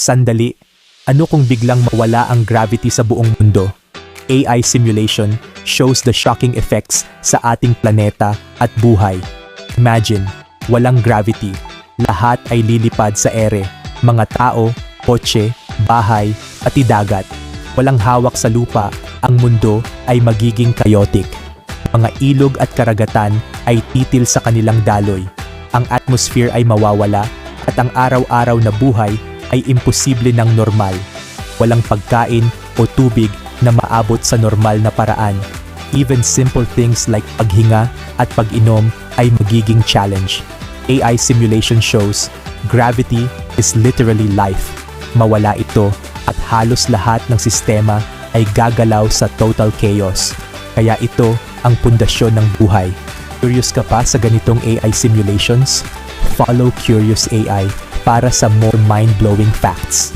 Sandali, ano kung biglang mawala ang gravity sa buong mundo? AI simulation shows the shocking effects sa ating planeta at buhay. Imagine, walang gravity. Lahat ay lilipad sa ere. Mga tao, kotse, bahay, at dagat. Walang hawak sa lupa, ang mundo ay magiging chaotic. Mga ilog at karagatan ay titil sa kanilang daloy. Ang atmosphere ay mawawala at ang araw-araw na buhay ay imposible ng normal. Walang pagkain o tubig na maabot sa normal na paraan. Even simple things like paghinga at pag-inom ay magiging challenge. AI simulation shows gravity is literally life. Mawala ito at halos lahat ng sistema ay gagalaw sa total chaos. Kaya ito ang pundasyon ng buhay. Curious ka pa sa ganitong AI simulations? Follow Curious AI para sa more mind-blowing facts.